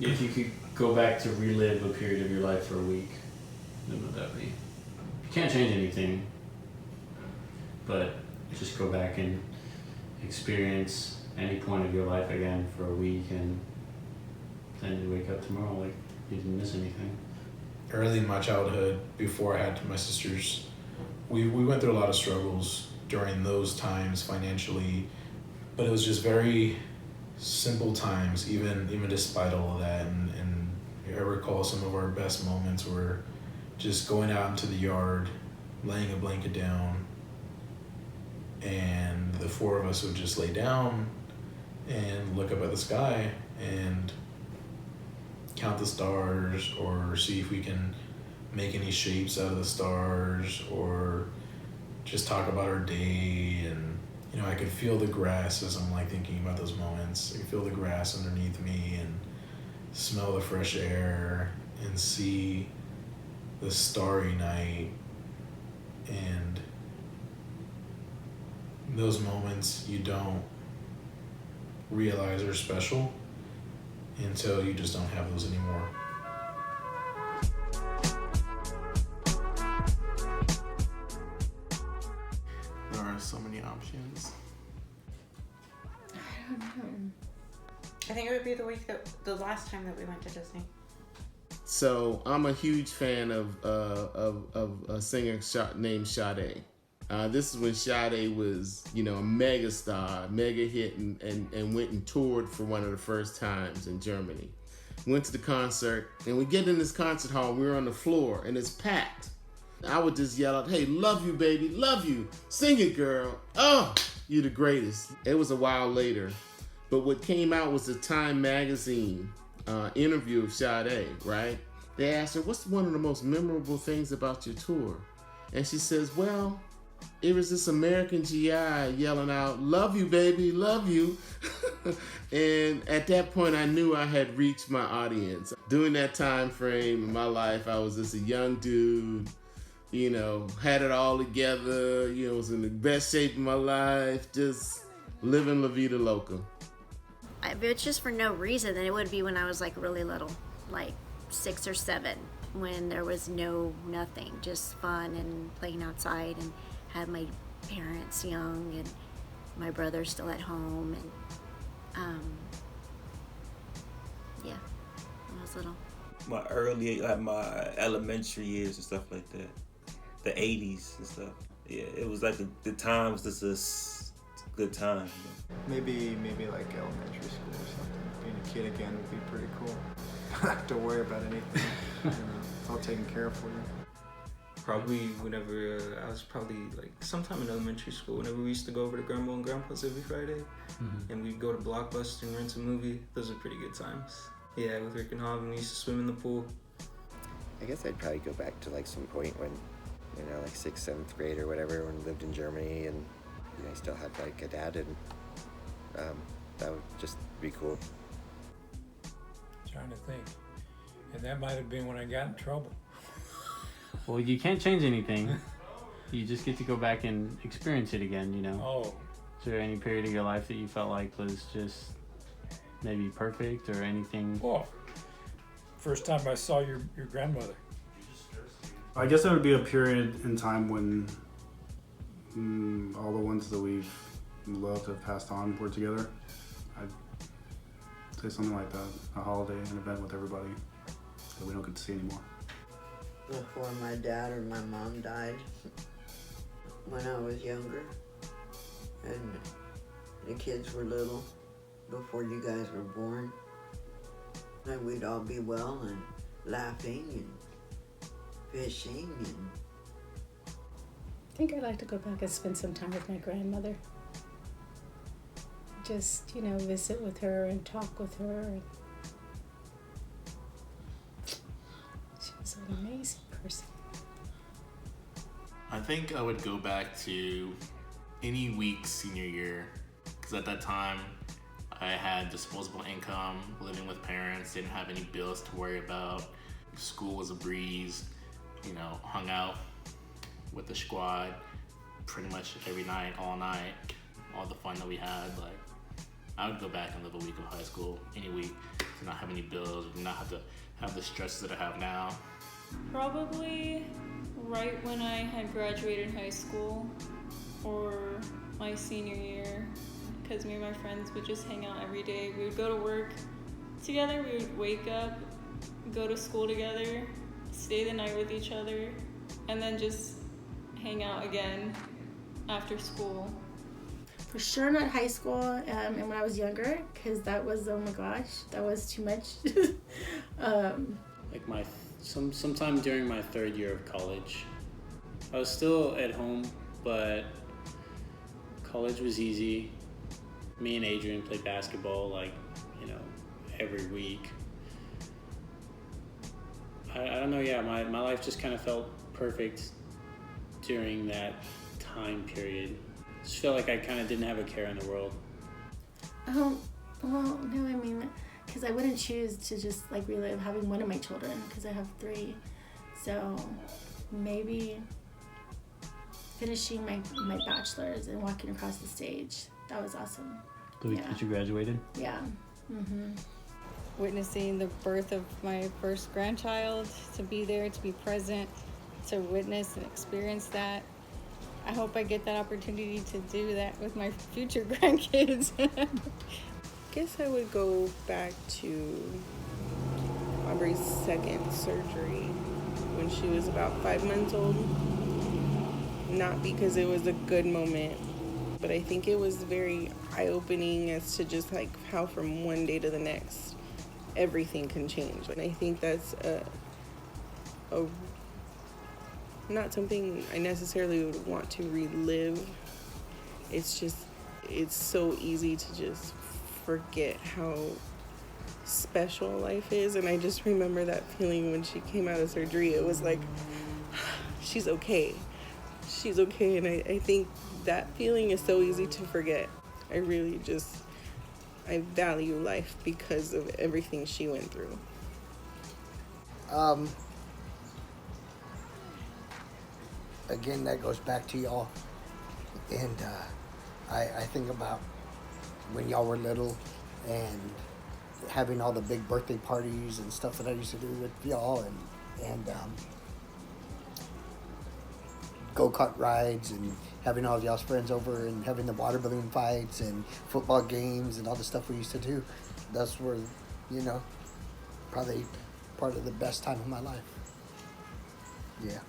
If you could go back to relive a period of your life for a week, what would that be? You can't change anything, but just go back and experience any point of your life again for a week, and then you wake up tomorrow like you didn't miss anything. Early in my childhood, before I had my sisters, we went through a lot of struggles during those times financially, but it was just very simple times, even despite all of that. And I recall some of our best moments were just going out into the yard, laying a blanket down, and the four of us would just lay down and look up at the sky and count the stars, or see if we can make any shapes out of the stars, or just talk about our day. And I could feel the grass as I'm like thinking about those moments. I could feel the grass underneath me and smell the fresh air and see the starry night. And those moments you don't realize are special until you just don't have those anymore. There are so many options. I don't know. I think it would be the last time that we went to Disney. So I'm a huge fan of a singer named Sade. This is when Sade was, a mega star, mega hit, and went and toured for one of the first times in Germany. Went to the concert, and we get in this concert hall, we're on the floor, and it's packed. I would just yell out, "Hey, love you, baby, love you. Sing it, girl. Oh, you're the greatest." It was a while later, but what came out was the Time magazine interview of Sade, right? They asked her, "What's one of the most memorable things about your tour?" And she says, "Well, it was this American GI yelling out, 'Love you, baby, love you.'" And at that point, I knew I had reached my audience. During that time frame in my life, I was just a young dude, had it all together, was in the best shape of my life, just living La Vida Loca. If it's just for no reason, then it would be when I was like really little, like 6 or 7, when there was nothing, just fun and playing outside, and had my parents young and my brother still at home, and yeah, when I was little. My elementary years and stuff like that, the 80s and stuff. Yeah, it was like the times. This is a good time. Maybe like elementary school or something. Being a kid again would be pretty cool. Not have to worry about anything. It's all taken care of for you. Probably whenever I was probably like sometime in elementary school, whenever we used to go over to Grandma and Grandpa's every Friday, and we'd go to Blockbuster and rent a movie. Those are pretty good times. Yeah, with Rick and Hobbin, we used to swim in the pool. I guess I'd probably go back to like some point when, like 6th, 7th grade or whatever, when I lived in Germany, and I still had like a dad, and that would just be cool. Trying to think. And that might have been when I got in trouble. Well, you can't change anything. You just get to go back and experience it again, Oh. Is there any period of your life that you felt like was just maybe perfect, or anything? Oh, first time I saw your grandmother. I guess it would be a period in time when all the ones that we've loved have passed on were together. I'd say something like that. A holiday, an event with everybody that we don't get to see anymore. Before my dad or my mom died, when I was younger, and the kids were little, before you guys were born, and we'd all be well and laughing and fishing. And I think I'd like to go back and spend some time with my grandmother. Just, visit with her and talk with her. She was an amazing person. I think I would go back to any week senior year, because at that time I had disposable income, living with parents, didn't have any bills to worry about. School was a breeze, hung out with the squad pretty much every night, all night, all the fun that we had. Like, I would go back and live a week of high school any week not have any bills, not have to have the stresses that I have now. Probably right when I had graduated high school or my senior year, because me and my friends would just hang out every day. We would go to work together, we would wake up, go to school together, stay the night with each other, and then just hang out again after school. For sure not high school and when I was younger, because that was, oh my gosh, that was too much. Like sometime during my third year of college, I was still at home, but college was easy. Me and Adrian played basketball every week. I don't know, yeah, my life just kind of felt perfect during that time period. Just felt like I kind of didn't have a care in the world. Well, no, I mean, because I wouldn't choose to just like relive having one of my children, because I have 3. So maybe finishing my bachelor's and walking across the stage. That was awesome. That you graduated? Yeah. Mm-hmm. Witnessing the birth of my first grandchild, to be there, to be present, to witness and experience that. I hope I get that opportunity to do that with my future grandkids. Guess I would go back to Aubrey's second surgery when she was about 5 months old. Not because it was a good moment, but I think it was very eye-opening as to just like how from one day to the next everything can change. And I think that's not something I necessarily would want to relive. It's so easy to just forget how special life is. And I just remember that feeling when she came out of surgery. It was like, she's okay. She's okay. And I think that feeling is so easy to forget. I value life because of everything she went through. Again, that goes back to y'all. And I think about when y'all were little and having all the big birthday parties and stuff that I used to do with y'all and go-kart rides and having all of y'all's friends over and having the water balloon fights and football games and all the stuff we used to do. Those were, probably part of the best time of my life. Yeah.